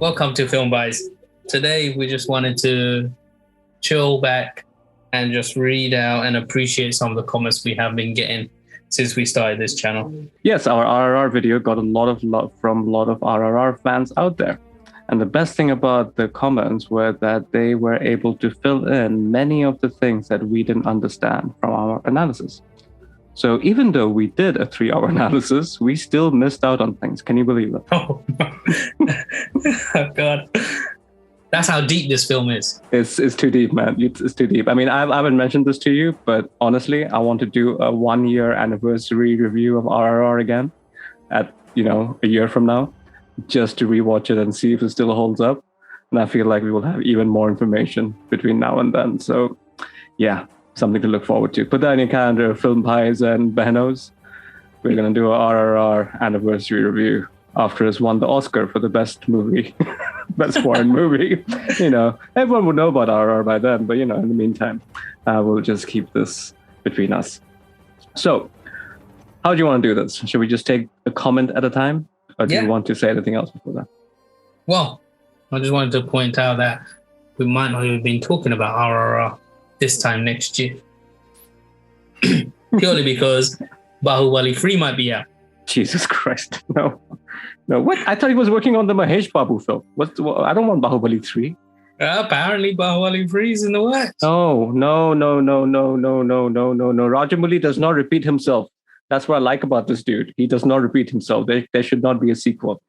Welcome to Film Bhais. Today we just wanted to chill back and just read out and appreciate some of the comments we have been getting since we started this channel. Yes, our RRR video got a lot of love from a lot of RRR fans out there. And the best thing about the comments were that they were able to fill in many of the things that we didn't understand from our analysis. So even though we did a 3-hour analysis, we still missed out on things. Can you believe it? Oh, oh God. That's how deep this film is. It's too deep, man. It's too deep. I mean, I haven't mentioned this to you, but honestly, I want to do a 1-year anniversary review of RRR again at, a year from now, just to rewatch it and see if it still holds up. And I feel like we will have even more information between now and then. So yeah, something to look forward to. Put that in your calendar, Film Bhais and Behnos. We're going to do a RRR anniversary review after it's won the Oscar for the best movie, best foreign movie. Everyone would know about RRR by then, but in the meantime, we'll just keep this between us. So how do you want to do this? Should we just take a comment at a time? Or do you want to say anything else before that? Well, I just wanted to point out that we might not have been talking about RRR this time next year. Purely because Bahubali 3 might be out. Jesus Christ. No. What? I thought he was working on the Mahesh Babu film. I don't want Bahubali 3. Apparently Bahubali 3 is in the works. Oh, no. Rajamouli does not repeat himself. That's what I like about this dude. He does not repeat himself. There should not be a sequel.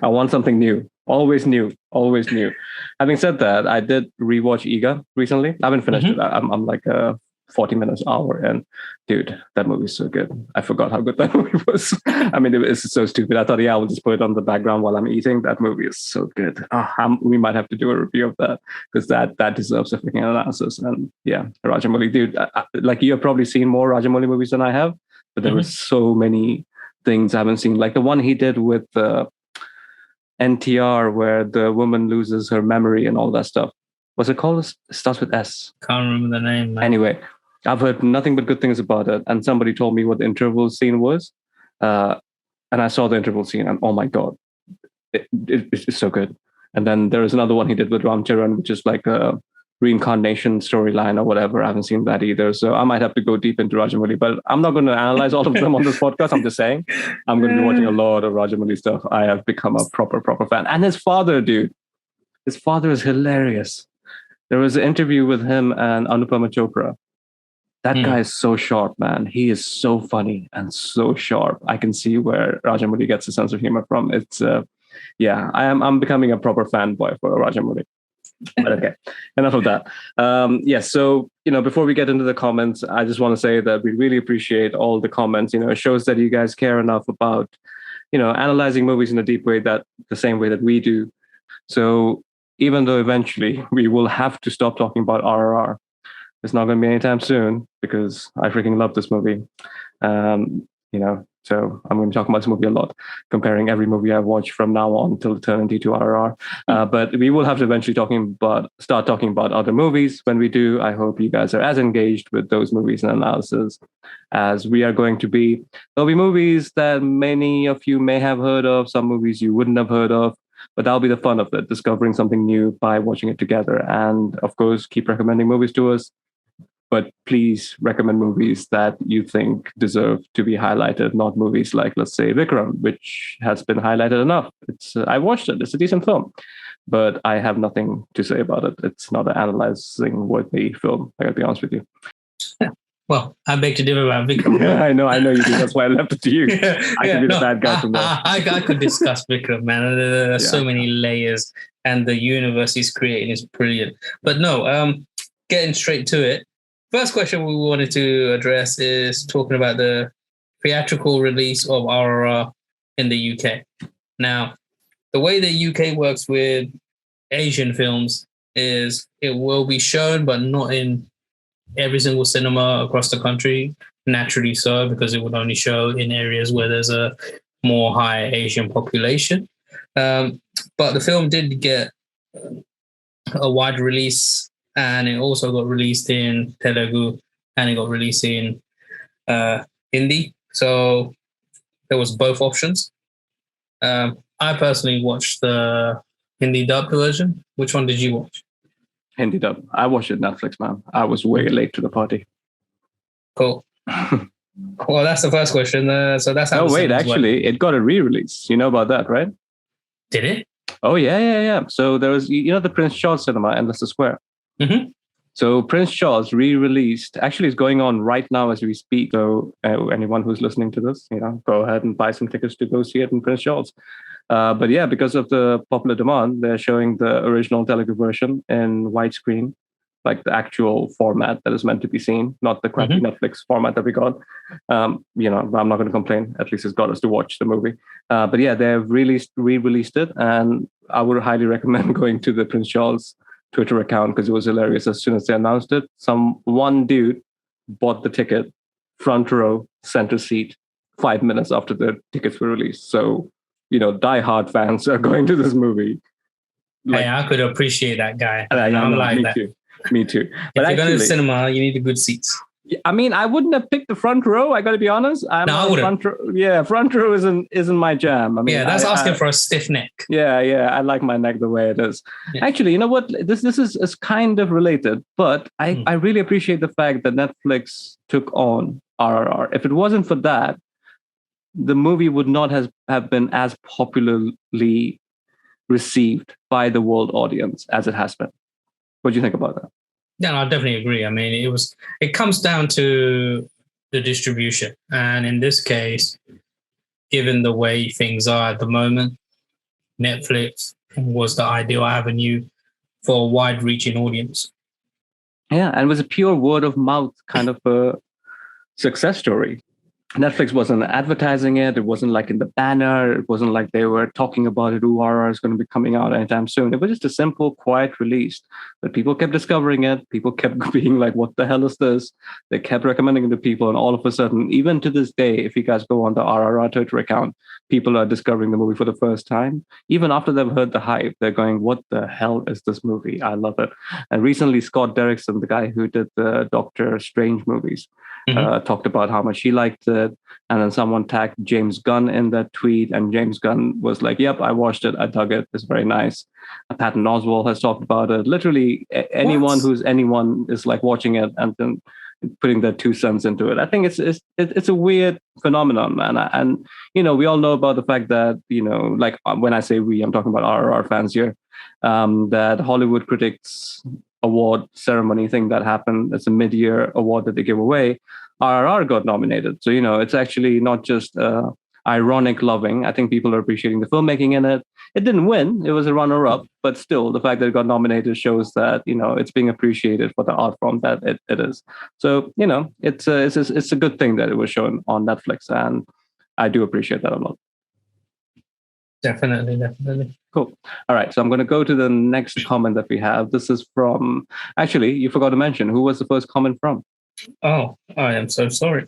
I want something new. Always new. Always new. Having said that, I did rewatch Iga recently. I haven't finished it. I'm like 40 minutes, hour. And dude, that movie is so good. I forgot how good that movie was. I mean, it's so stupid. I thought, I will just put it on the background while I'm eating. That movie is so good. We might have to do a review of that because that deserves a freaking analysis. And yeah, Rajamouli, dude, like you have probably seen more Rajamouli movies than I have, but there were so many things I haven't seen. Like the one he did with NTR where the woman loses her memory and all that stuff. What's it called? It starts with S. Can't remember the name, man. Anyway, I've heard nothing but good things about it. And somebody told me what the interval scene was. And I saw the interval scene and oh my God, it's so good. And then there is another one he did with Ram Charan, which is like a reincarnation storyline or whatever. I haven't seen that either. So I might have to go deep into Rajamouli, but I'm not going to analyze all of them on this podcast. I'm just saying I'm going to be watching a lot of Rajamouli stuff. I have become a proper fan. And his father, dude. His father is hilarious. There was an interview with him and Anupama Chopra. That guy is so sharp, man. He is so funny and so sharp. I can see where Rajamouli gets a sense of humor from. It's I'm becoming a proper fanboy for Rajamouli. But okay, enough of that. So before we get into the comments, I just want to say that we really appreciate all the comments. It shows that you guys care enough about analyzing movies in a deep way, that the same way that we do. So even though eventually we will have to stop talking about RRR, it's not going to be anytime soon because I freaking love this movie. So I'm going to talk about this movie a lot, comparing every movie I watch from now on till eternity to RRR. But we will have to eventually start talking about other movies. When we do, I hope you guys are as engaged with those movies and analysis as we are going to be. There'll be movies that many of you may have heard of, some movies you wouldn't have heard of, but that'll be the fun of it, discovering something new by watching it together. And of course, keep recommending movies to us. But please recommend movies that you think deserve to be highlighted, not movies like, let's say, Vikram, which has been highlighted enough. I watched it. It's a decent film, but I have nothing to say about it. It's not an analyzing worthy film. I gotta be honest with you. Well, I beg to differ about Vikram. I know you do. That's why I left it to you. I could be the bad guy from there. I could discuss Vikram, man. There are so many layers, and the universe he's creating is brilliant. But no, getting straight to it. First question we wanted to address is talking about the theatrical release of RRR in the UK. Now, the way the UK works with Asian films is it will be shown, but not in every single cinema across the country. Naturally so, because it would only show in areas where there's a more high Asian population. But the film did get a wide release, and it also got released in Telugu, and it got released in Hindi. So there was both options. I personally watched the Hindi dubbed version? Which one did you watch? Hindi dub. I watched it Netflix, man. I was way late to the party. Cool. Well, that's the first question. So that's how. Oh wait, actually, it got a re-release. You know about that, right? Did it? Oh yeah. So there was, the Prince Charles Cinema in Leicester Square. Mm-hmm. So Prince Charles re-released. Actually, it's going on right now as we speak. So anyone who's listening to this, go ahead and buy some tickets to go see it in Prince Charles. But yeah, because of the popular demand, they're showing the original Telugu version in widescreen, like the actual format that is meant to be seen, not the crappy Netflix format that we got. I'm not going to complain. At least it's got us to watch the movie. But yeah, they've re-released it, and I would highly recommend going to the Prince Charles Twitter account because it was hilarious. As soon as they announced it, one dude bought the ticket, front row, center seat, 5 minutes after the tickets were released. So, diehard fans are going to this movie. Hey, I could appreciate that guy. I'm like that. Me too. But if you're going to the cinema, you need the good seats. I mean, I wouldn't have picked the front row. I got to be honest. I wouldn't. Front row isn't my jam. I mean, that's asking for a stiff neck. Yeah. I like my neck the way it is. Yeah. Actually, you know what? This is kind of related, but I really appreciate the fact that Netflix took on RRR. If it wasn't for that, the movie would not have been as popularly received by the world audience as it has been. What do you think about that? Yeah, I definitely agree. I mean, it comes down to the distribution. And in this case, given the way things are at the moment, Netflix was the ideal avenue for a wide-reaching audience. Yeah, and it was a pure word of mouth kind of a success story. Netflix wasn't advertising it. It wasn't like in the banner. It wasn't like they were talking about it. RRR is going to be coming out anytime soon. It was just a simple, quiet release. But people kept discovering it. People kept being like, what the hell is this? They kept recommending it to people. And all of a sudden, even to this day, if you guys go on the RRR Twitter account, people are discovering the movie for the first time. Even after they've heard the hype, they're going, what the hell is this movie? I love it. And recently, Scott Derrickson, the guy who did the Doctor Strange movies, talked about how much he liked it. And then someone tagged James Gunn in that tweet, and James Gunn was like, yep, I watched it. I dug it. It's very nice. Patton Oswalt has talked about it. Literally anyone is like watching it and then putting their 2 cents into it. I think it's a weird phenomenon, man. And we all know about the fact that, like when I say we, I'm talking about RRR fans here, that Hollywood Critics Award ceremony thing that happened. It's a mid-year award that they give away. RRR got nominated. So, it's actually not just ironic loving. I think people are appreciating the filmmaking in it. It didn't win. It was a runner-up. But still, the fact that it got nominated shows that, it's being appreciated for the art form that it is. So, it's a good thing that it was shown on Netflix. And I do appreciate that a lot. Definitely. Cool. All right. So I'm going to go to the next comment that we have. This is from, actually, you forgot to mention, who was the first comment from? Oh, I am so sorry.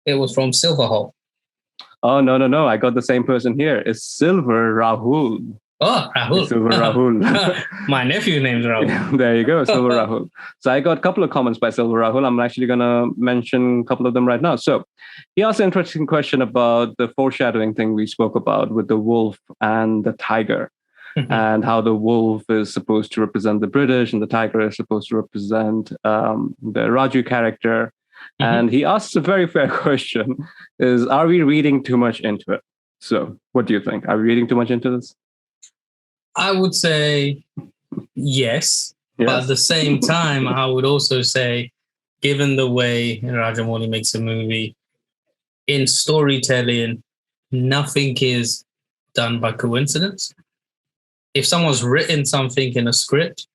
It was from Silverhole. Oh, no. I got the same person here. It's Silver Rahul. Oh, Rahul. It's Silver Rahul. My nephew's name's Rahul. There you go, Silver Rahul. So I got a couple of comments by Silver Rahul. I'm actually going to mention a couple of them right now. So he asked an interesting question about the foreshadowing thing we spoke about with the wolf and the tiger. And how the wolf is supposed to represent the British and the tiger is supposed to represent the Raju character. And he asks a very fair question, are we reading too much into it? So what do you think? Are we reading too much into this? I would say yes. But at the same time, I would also say, given the way Rajamouli makes a movie, in storytelling, nothing is done by coincidence. If someone's written something in a script,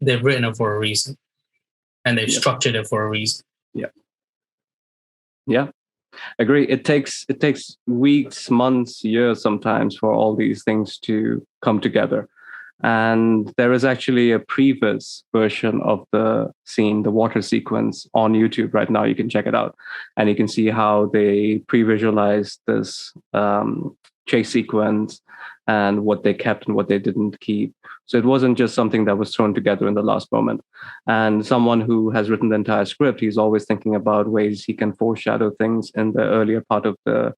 they've written it for a reason. And they've structured it for a reason. Yeah. Agree. It takes weeks, months, years sometimes for all these things to come together. And there is actually a previous version of the scene, the water sequence, on YouTube right now. You can check it out. And you can see how they pre-visualized this chase sequence and what they kept and what they didn't keep. So it wasn't just something that was thrown together in the last moment. And someone who has written the entire script, he's always thinking about ways he can foreshadow things in the earlier part of the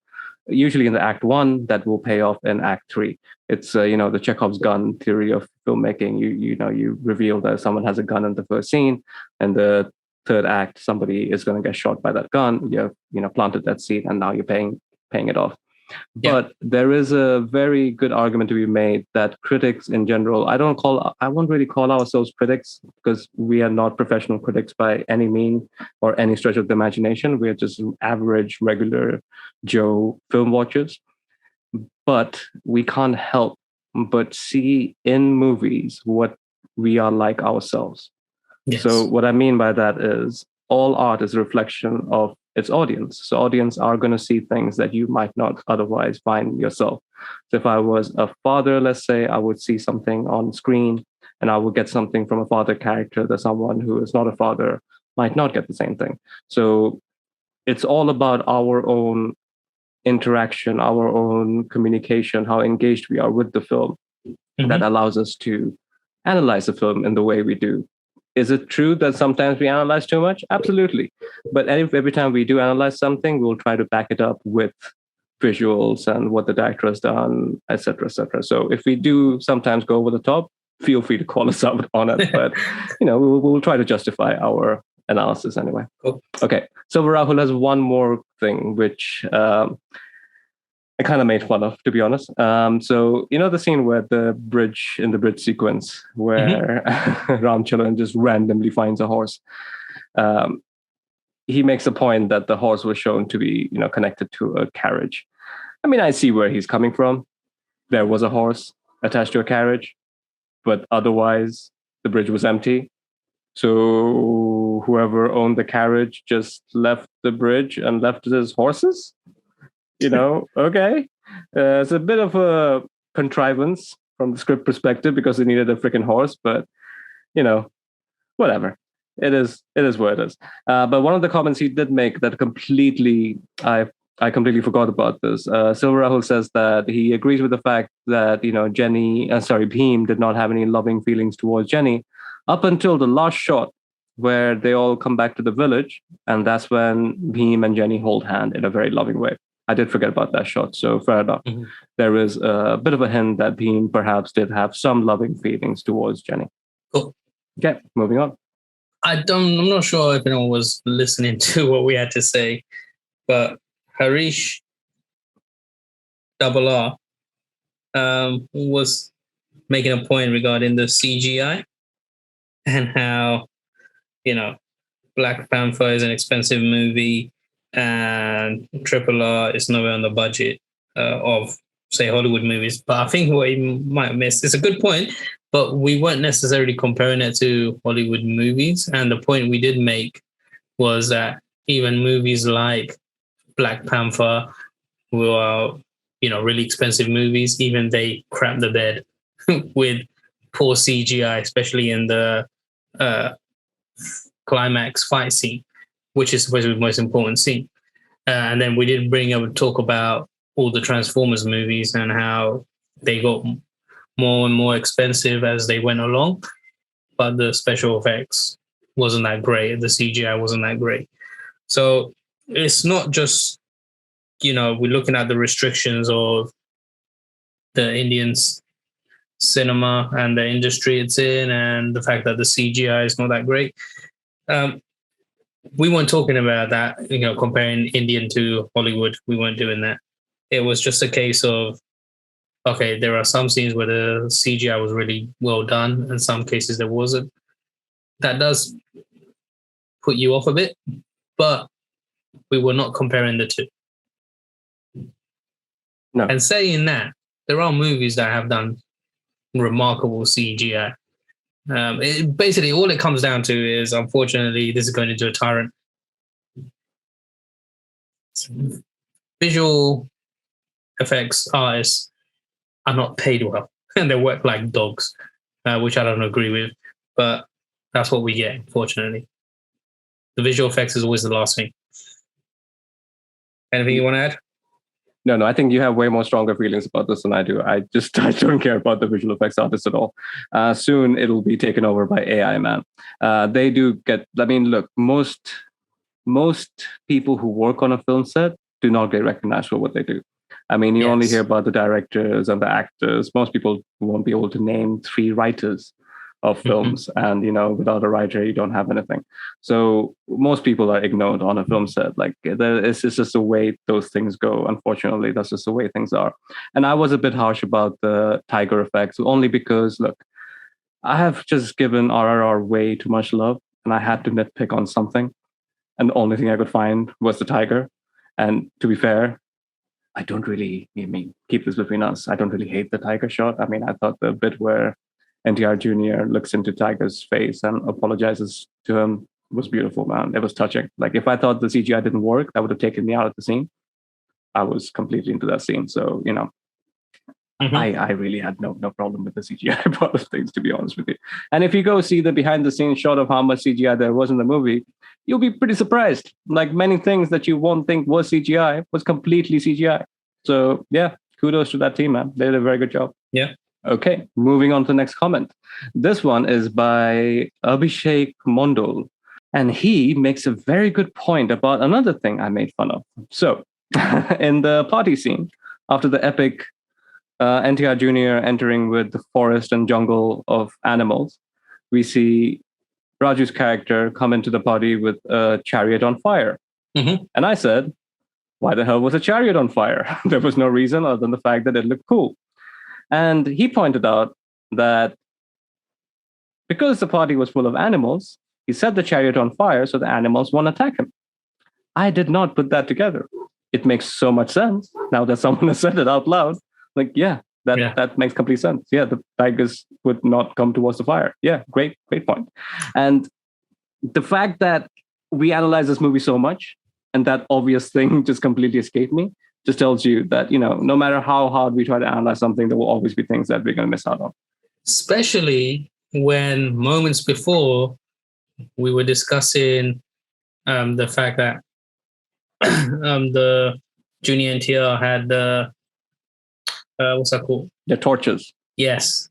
usually in the act one, that will pay off in act three. It's the Chekhov's gun theory of filmmaking. You reveal that someone has a gun in the first scene, and the third act somebody is going to get shot by that gun. You've planted that seed, and now you're paying it off. But there is a very good argument to be made that critics in general, I won't really call ourselves critics, because we are not professional critics by any mean or any stretch of the imagination. We're just average, regular Joe film watchers. But we can't help but see in movies what we are like ourselves. Yes. So what I mean by that is all art is a reflection of its audience. So audience are going to see things that you might not otherwise find yourself. So if I was a father, let's say, I would see something on screen and I would get something from a father character that someone who is not a father might not get the same thing. So it's all about our own interaction, our own communication, how engaged we are with the film, that allows us to analyze the film in the way we do. Is it true that sometimes we analyze too much? Absolutely. But every time we do analyze something, we'll try to back it up with visuals and what the director has done, et cetera, et cetera. So if we do sometimes go over the top, feel free to call us out on it. But, we'll try to justify our analysis anyway. Cool. Okay. So Rahul has one more thing, which I kind of made fun of, to be honest. So the scene where in the bridge sequence, where Ram Charan just randomly finds a horse. He makes a point that the horse was shown to be, connected to a carriage. I mean, I see where he's coming from. There was a horse attached to a carriage, but otherwise the bridge was empty. So whoever owned the carriage just left the bridge and left his horses. Okay. It's a bit of a contrivance from the script perspective because they needed a freaking horse, but whatever. It is what it is. But one of the comments he did make that I completely forgot about this. Silver Rahul says that he agrees with the fact that Bhim did not have any loving feelings towards Jenny up until the last shot where they all come back to the village, and that's when Bhim and Jenny hold hand in a very loving way. I did forget about that shot, so fair enough. There is a bit of a hint that Bhim perhaps did have some loving feelings towards Jenny. Cool. Okay, moving on. I'm not sure if anyone was listening to what we had to say, but Harish RR was making a point regarding the CGI and how, Black Panther is an expensive movie and RRR is nowhere on the budget of, say, Hollywood movies. But I think what he might have missed, it's a good point, but we weren't necessarily comparing it to Hollywood movies. And the point we did make was that even movies like Black Panther were, really expensive movies, even they crap the bed with poor CGI, especially in the climax fight scene, which is supposed to be the most important scene. And then we did talk about all the Transformers movies and how they got more and more expensive as they went along, but the special effects wasn't that great. The CGI wasn't that great. So it's not just, we're looking at the restrictions of the Indian cinema and the industry it's in and the fact that the CGI is not that great. We weren't talking about that, comparing Indian to Hollywood. We weren't doing that. It was just a case of, okay, there are some scenes where the CGI was really well done, and some cases there wasn't. That does put you off a bit, but we were not comparing the two. No. And saying that, there are movies that have done remarkable CGI. Basically, all it comes down to is, unfortunately, this is going into a tyrant. Visual effects artists are not paid well, and they work like dogs, which I don't agree with, but that's what we get, unfortunately. The visual effects is always the last thing. Anything you want to add? No, I think you have way more stronger feelings about this than I do. I don't care about the visual effects artists at all. Soon it'll be taken over by AI, man. They do get, look, most people who work on a film set do not get recognized for what they do. I mean, you only Yes. hear about the directors and the actors. Most people won't be able to name 3 writers of films. And, without a writer, you don't have anything. So most people are ignored on a film set. Like, it's just the way those things go. Unfortunately, that's just the way things are. And I was a bit harsh about the tiger effects, only because, look, I have just given RRR way too much love, and I had to nitpick on something. And the only thing I could find was the tiger. And to be fair, I don't really, keep this between us. I don't really hate the tiger shot. I mean, I thought the bit where NTR Jr. looks into Tiger's face and apologizes to him was beautiful, man. It was touching. Like, if I thought the CGI didn't work, that would have taken me out of the scene. I was completely into that scene. So, I really had no problem with the CGI part of things, to be honest with you. And if you go see the behind the scenes shot of how much CGI there was in the movie, you'll be pretty surprised. Like, many things that you won't think was CGI was completely CGI. So yeah, kudos to that team, man. They did a very good job. Yeah. Okay, moving on to the next comment. This one is by Abhishek Mondol, and he makes a very good point about another thing I made fun of. So, in the party scene, after the epic NTR Jr. entering with the forest and jungle of animals, we see Raju's character come into the party with a chariot on fire. And I said, why the hell was a chariot on fire? There was no reason other than the fact that it looked cool. And he pointed out that because the party was full of animals, he set the chariot on fire so the animals won't attack him. I did not put that together. It makes so much sense now that someone has said it out loud. Like, that makes complete sense. Yeah, the tigers would not come towards the fire. Yeah, great point. And the fact that we analyze this movie so much and that obvious thing just completely escaped me just tells you that, no matter how hard we try to analyze something, there will always be things that we're going to miss out on. Especially when moments before we were discussing the fact that the Junior NTR had the, what's that called? The torches. Yes.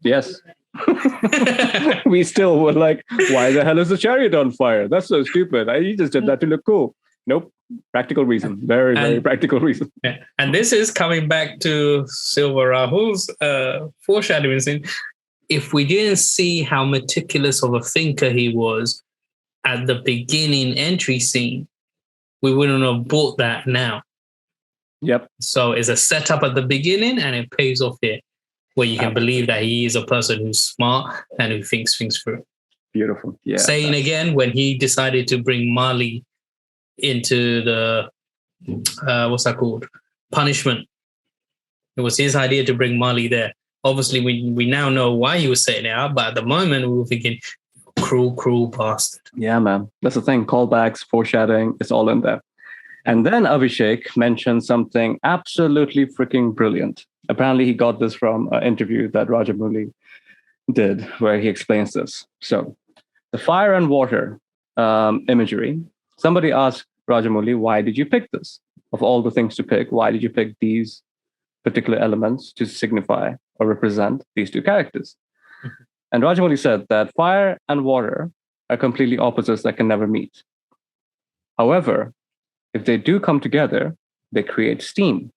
We still were like, why the hell is the chariot on fire? That's so stupid. He just did that to look cool. Nope. Practical reason. Very practical reason. Yeah. And this is coming back to Silver Rahul's foreshadowing scene. If we didn't see how meticulous of a thinker he was at the beginning entry scene, we wouldn't have bought that now. Yep. So it's a setup at the beginning and it pays off here, where you can believe that he is a person who's smart and who thinks things through. Beautiful. Yeah. Saying again, when he decided to bring Mali into the, what's that called? Punishment. It was his idea to bring Mali there. Obviously, we now know why he was saying it out, but at the moment we were thinking, cruel bastard. Yeah, man. That's the thing. Callbacks, foreshadowing, it's all in there. And then Abhishek mentioned something absolutely freaking brilliant. Apparently, he got this from an interview that Rajamouli did, where he explains this. So, the fire and water imagery. Somebody asked Rajamouli, why did you pick this? Of all the things to pick, why did you pick these particular elements to signify or represent these two characters? And Rajamouli said that fire and water are completely opposites that can never meet. However, if they do come together, they create steam.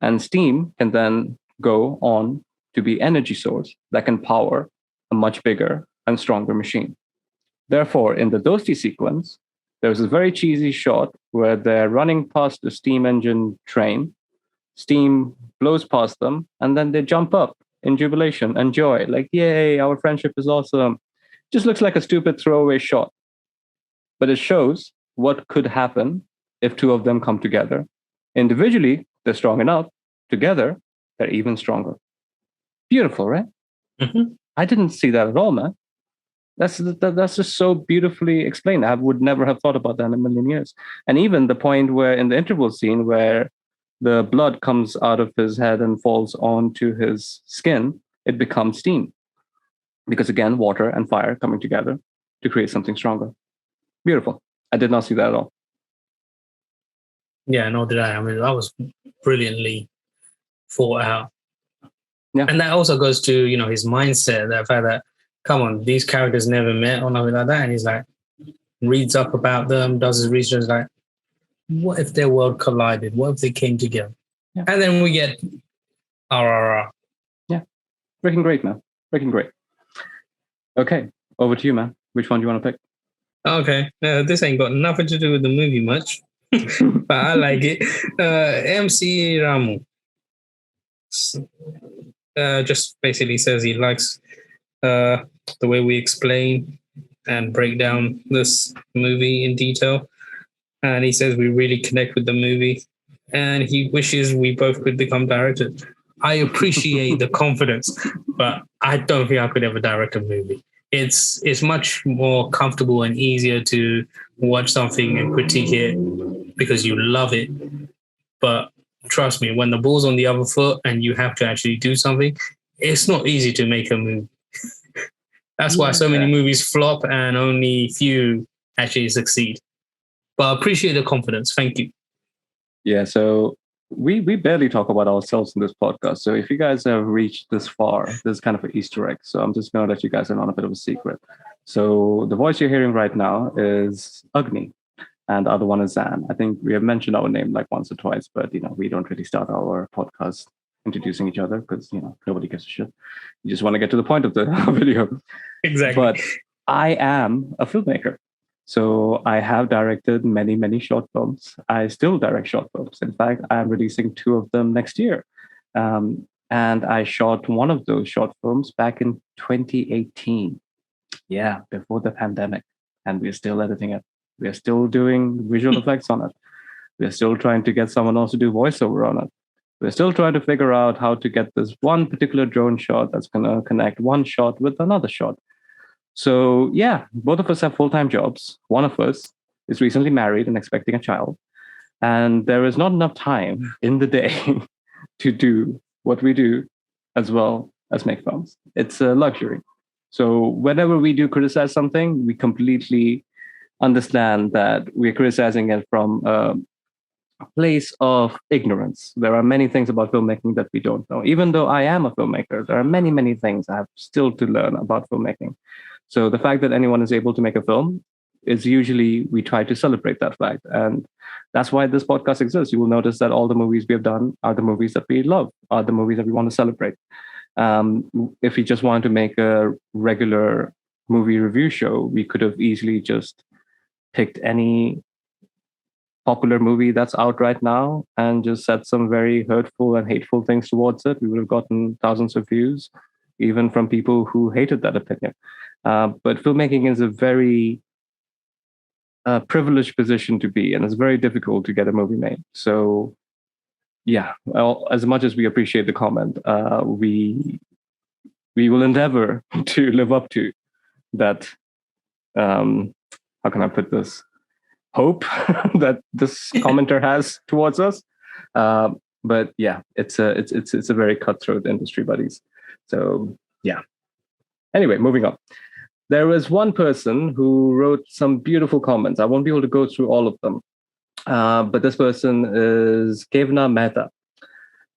And steam can then go on to be energy source that can power a much bigger and stronger machine. Therefore, in the Dosti sequence, there's a very cheesy shot where they're running past the steam engine train, steam blows past them, and then they jump up in jubilation and joy, like, yay, our friendship is awesome. Just looks like a stupid throwaway shot. But it shows what could happen if two of them come together. Individually, they're strong enough. Together, they're even stronger. Beautiful, right? I didn't see that at all, man. That's just so beautifully explained. I would never have thought about that in a million years. And even the point where in the interval scene where the blood comes out of his head and falls onto his skin, it becomes steam. Because again, water and fire coming together to create something stronger. Beautiful. I did not see that at all. Yeah, nor did I. I mean, that was brilliantly thought out. Yeah. And that also goes to, his mindset, the fact that, come on, these characters never met or nothing like that. And he's like, reads up about them, does his research, like, what if their world collided? What if they came together? Yeah. And then we get RRR. Yeah. Freaking great, man. Freaking great. Okay. Over to you, man. Which one do you want to pick? Okay. This ain't got nothing to do with the movie much, but I like it. MC Ramu. Just basically says he likes the way we explain and break down this movie in detail. And he says we really connect with the movie. And he wishes we both could become directors. I appreciate the confidence, but I don't think I could ever direct a movie. It's much more comfortable and easier to watch something and critique it because you love it. But trust me, when the ball's on the other foot and you have to actually do something, it's not easy to make a movie. That's why so many movies flop and only few actually succeed. But I appreciate the confidence. Thank you. Yeah, so we barely talk about ourselves in this podcast. So if you guys have reached this far, this is kind of an Easter egg. So I'm just going to let you guys in on a bit of a secret. So the voice you're hearing right now is Agni, and the other one is Zan. I think we have mentioned our name like once or twice, but we don't really start our podcast introducing each other because nobody gives a shit. You just want to get to the point of the video. Exactly. But I am a filmmaker. So I have directed many, many short films. I still direct short films. In fact, I'm releasing 2 of them next year. And I shot one of those short films back in 2018. Yeah, before the pandemic. And we're still editing it. We're still doing visual effects on it. We're still trying to get someone else to do voiceover on it. We're still trying to figure out how to get this one particular drone shot that's going to connect one shot with another shot. So yeah, both of us have full-time jobs. One of us is recently married and expecting a child. And there is not enough time in the day to do what we do as well as make films. It's a luxury. So whenever we do criticize something, we completely understand that we're criticizing it from a place of ignorance. There are many things about filmmaking that we don't know. Even though I am a filmmaker, there are many, many things I have still to learn about filmmaking. So the fact that anyone is able to make a film is usually we try to celebrate that fact. And that's why this podcast exists. You will notice that all the movies we have done are the movies that we love, are the movies that we want to celebrate. If we just wanted to make a regular movie review show, we could have easily just picked any popular movie that's out right now and just said some very hurtful and hateful things towards it. We would have gotten thousands of views, even from people who hated that opinion. But filmmaking is a very privileged position to be, and it's very difficult to get a movie made. So, yeah, well, as much as we appreciate the comment, we will endeavor to live up to that. How can I put this? Hope that this commenter has towards us. But yeah, it's a very cutthroat industry, buddies. So yeah. Anyway, moving on. There was one person who wrote some beautiful comments. I won't be able to go through all of them. But this person is Kevna Mehta.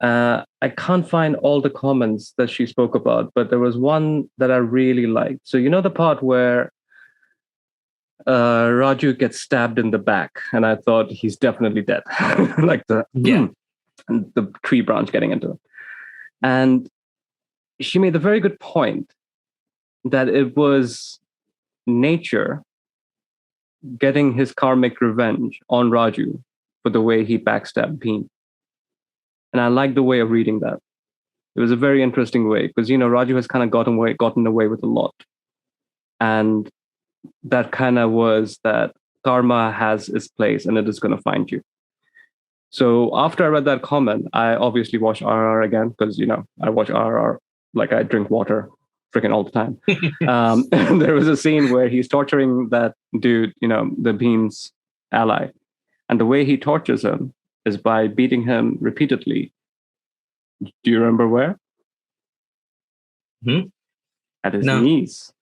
I can't find all the comments that she spoke about, but there was one that I really liked. So you know the part where Raju gets stabbed in the back, and I thought he's definitely dead. Like the tree branch getting into him. And she made a very good point that it was nature getting his karmic revenge on Raju for the way he backstabbed Bhim. And I like the way of reading that. It was a very interesting way because, Raju has kind of gotten away with a lot. And that kind of was that karma has its place and it is going to find you. So after I read that comment, I obviously watched RRR again because, I watch RRR like I drink water freaking all the time. There was a scene where he's torturing that dude, the Bhim's ally. And the way he tortures him is by beating him repeatedly. Do you remember where? At his knees.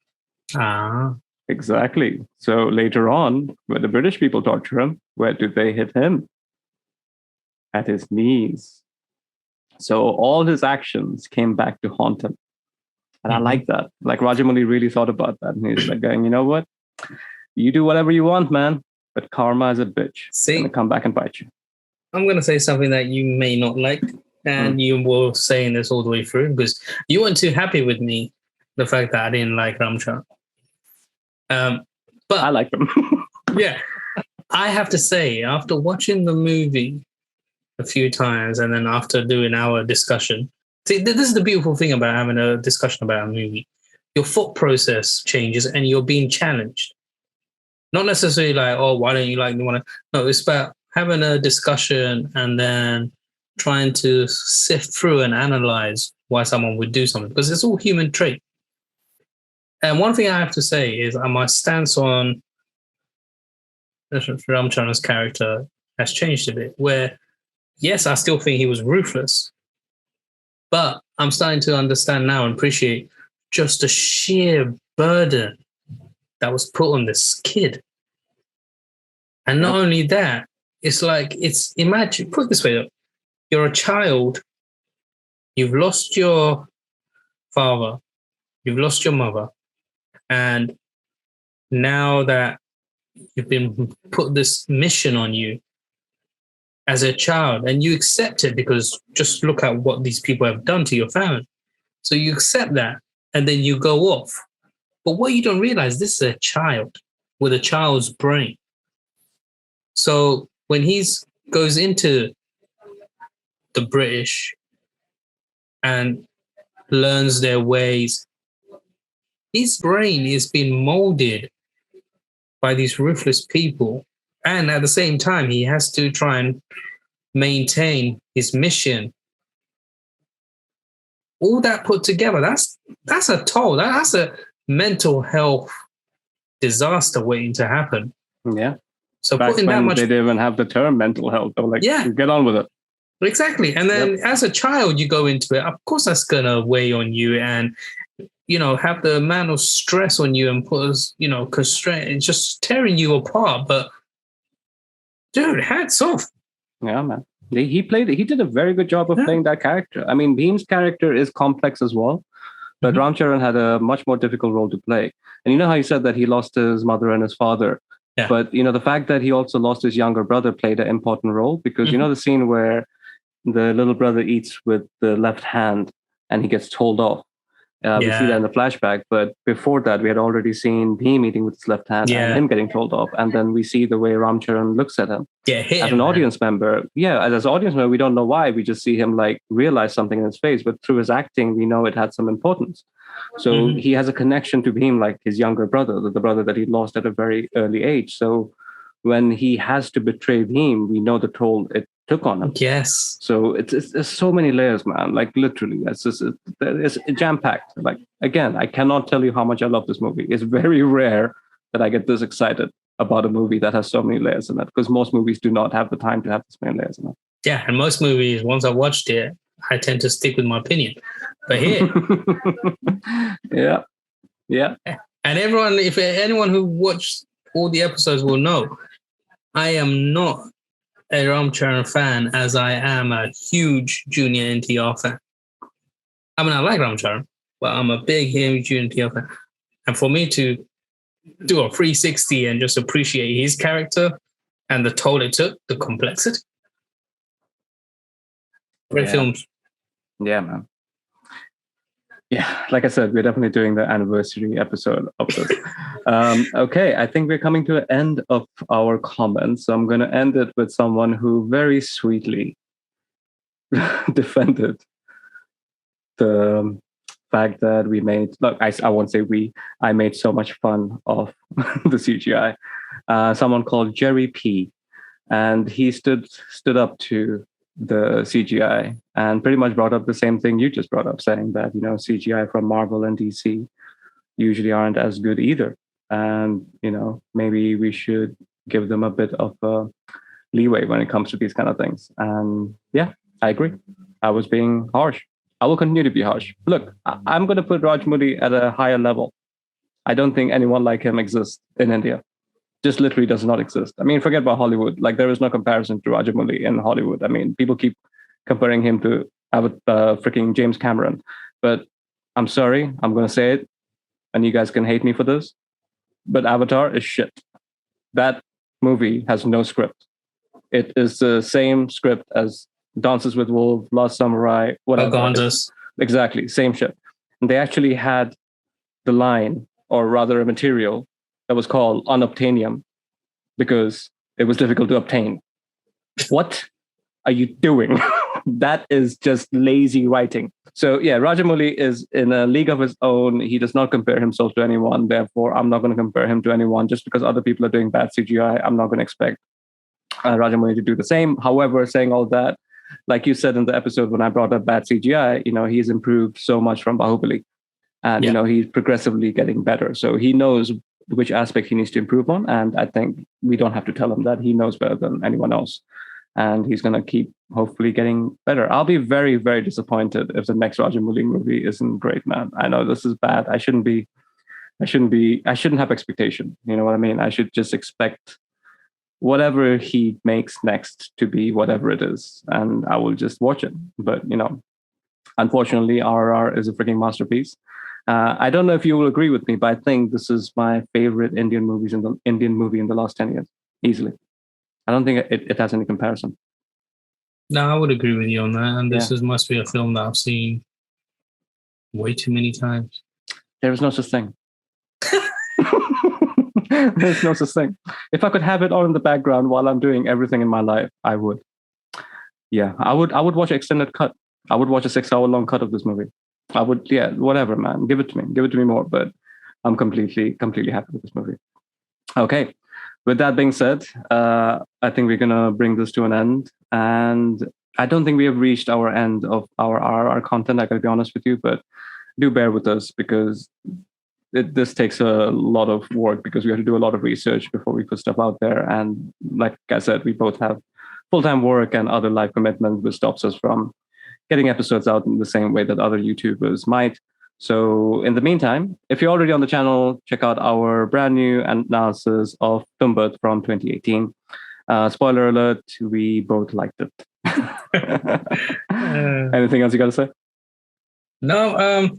Exactly. So later on, when the British people torture him, where do they hit him? At his knees. So all his actions came back to haunt him. And I like that. Like Rajamouli really thought about that. And he's like going, you know what? You do whatever you want, man. But karma is a bitch. It's going to come back and bite you. I'm going to say something that you may not like, and you were saying this all the way through because you weren't too happy with me, the fact that I didn't like Ramcharan. But I like them. Yeah, I have to say, after watching the movie a few times and then after doing our discussion, see, this is the beautiful thing about having a discussion about a movie. Your thought process changes and you're being challenged. Not necessarily like, oh, why don't you like the one? No, it's about having a discussion and then trying to sift through and analyze why someone would do something because it's all human trait. And one thing I have to say is my stance on Ramcharan's character has changed a bit. Where, yes, I still think he was ruthless, but I'm starting to understand now and appreciate just the sheer burden that was put on this kid. And not only that, it's like, imagine, put it this way, you're a child, you've lost your father, you've lost your mother, and now that you've been put this mission on you as a child, and you accept it because just look at what these people have done to your family. So you accept that, and then you go off. But what you don't realize, this is a child with a child's brain. So when he goes into the British and learns their ways, his brain is being molded by these ruthless people. And at the same time, he has to try and maintain his mission. All that put together, that's a toll. That's a mental health disaster waiting to happen. Yeah. So back putting when that much, they didn't even have the term mental health. They were like, yeah, get on with it. Exactly. And then as a child, you go into it. Of course, that's going to weigh on you and, have the amount of stress on you and put us, constraint. It's just tearing you apart. But, dude, hats off. Yeah, man. He did a very good job of playing that character. I mean, Bhim's character is complex as well, but Ramcharan had a much more difficult role to play. And you know how you said that he lost his mother and his father? Yeah. But, the fact that he also lost his younger brother played an important role because, the scene where the little brother eats with the left hand and he gets told off. We see that in the flashback, but before that, we had already seen Bhim eating with his left hand and him getting told off. And then we see the way Ramcharan looks at him. As an audience member, as an audience member, we don't know why. We just see him like realize something in his face, but through his acting, we know it had some importance. So he has a connection to Bhim like his younger brother, the brother that he lost at a very early age. So when he has to betray Bhim, we know the toll it took on him. Yes. So it's so many layers, man. Like literally, it's jam-packed. Like again, I cannot tell you how much I love this movie. It's very rare that I get this excited about a movie that has so many layers in it, because most movies do not have the time to have this many layers in it. Yeah, and most movies, once I watched it, I tend to stick with my opinion. But here, yeah. And if anyone who watched all the episodes will know, I am not a Ramcharan fan as I am a huge Junior NTR fan. I mean, I like Ramcharan, but I'm a big, huge Junior NTR fan. And for me to do a 360 and just appreciate his character and the toll it took, the complexity. Great films. Yeah, man. Yeah, like I said, we're definitely doing the anniversary episode of this. Okay, I think we're coming to the end of our comments. So I'm going to end it with someone who very sweetly defended the fact that we made, look, I won't say we, I made so much fun of the CGI. Someone called Jerry P. And he stood up to the CGI and pretty much brought up the same thing you just brought up, saying that, CGI from Marvel and DC usually aren't as good either. And, maybe we should give them a bit of leeway when it comes to these kind of things. And yeah, I agree. I was being harsh. I will continue to be harsh. Look, I'm going to put Rajamouli at a higher level. I don't think anyone like him exists in India. Just literally does not exist. I mean, forget about Hollywood. Like, there is no comparison to Rajamouli in Hollywood. I mean, people keep comparing him to freaking James Cameron. But I'm sorry, I'm going to say it, and you guys can hate me for this, but Avatar is shit. That movie has no script. It is the same script as Dances with Wolves, Last Samurai, whatever. Pocahontas. Exactly, same shit. And they actually had the line, or rather a material, that was called unobtainium because it was difficult to obtain. What are you doing? That is just lazy writing. So yeah, Rajamouli is in a league of his own. He does not compare himself to anyone. Therefore, I'm not going to compare him to anyone. Just because other people are doing bad CGI, I'm not going to expect Rajamouli to do the same. However, saying all that, like you said in the episode when I brought up bad CGI, he's improved so much from Bahubali. And, he's progressively getting better. So he knows which aspect he needs to improve on. And I think we don't have to tell him that. He knows better than anyone else. And he's going to keep hopefully getting better. I'll be very, very disappointed if the next Rajamouli movie isn't great, man. I know this is bad. I shouldn't have expectation. You know what I mean? I should just expect whatever he makes next to be whatever it is. And I will just watch it. But, unfortunately, RRR is a freaking masterpiece. I don't know if you will agree with me, but I think this is my favorite Indian movie in the last 10 years, easily. I don't think it has any comparison. No, I would agree with you on that. And this must be a film that I've seen way too many times. There is no such thing. There's no such thing. If I could have it on in the background while I'm doing everything in my life, I would. Yeah, I would watch an extended cut. I would watch a 6-hour-long cut of this movie. I would, whatever, man. Give it to me. Give it to me more. But I'm completely happy with this movie. Okay. With that being said, I think we're going to bring this to an end. And I don't think we have reached our end of our RRR content, I got to be honest with you. But do bear with us because this takes a lot of work because we have to do a lot of research before we put stuff out there. And like I said, we both have full-time work and other life commitments, which stops us from getting episodes out in the same way that other YouTubers might. So in the meantime, if you're already on the channel, check out our brand new analysis of Film Bhais from 2018. Spoiler alert, we both liked it. Anything else you got to say? No,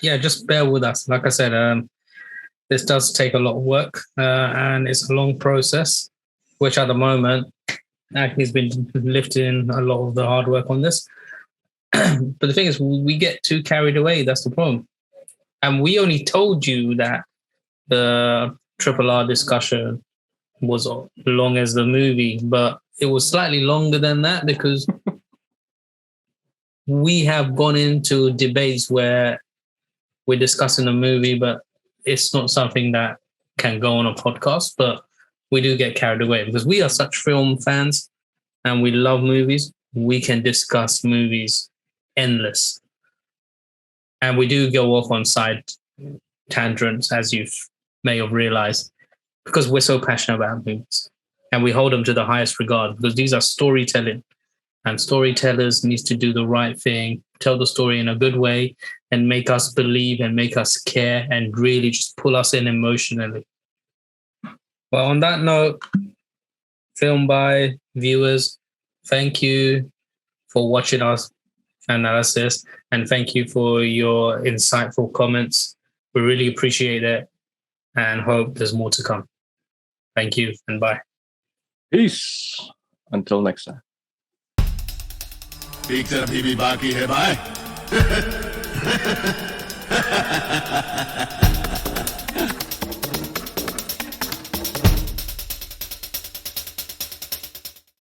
just bear with us. Like I said, this does take a lot of work and it's a long process, which at the moment, Acme's been lifting a lot of the hard work on this. But the thing is, we get too carried away. That's the problem. And we only told you that the RRR discussion was long as the movie, but it was slightly longer than that because we have gone into debates where we're discussing a movie, but it's not something that can go on a podcast. But we do get carried away because we are such film fans and we love movies. We can discuss movies endless. And we do go off on side tangents, as you may have realized, because we're so passionate about movies. And we hold them to the highest regard because these are storytelling. And storytellers needs to do the right thing, tell the story in a good way, and make us believe and make us care and really just pull us in emotionally. Well, on that note, Film Bhais viewers, thank you for watching us analysis, and thank you for your insightful comments. We really appreciate it and hope there's more to come. Thank you and bye. Peace. Until next time. Picture bhi baki hai bhai.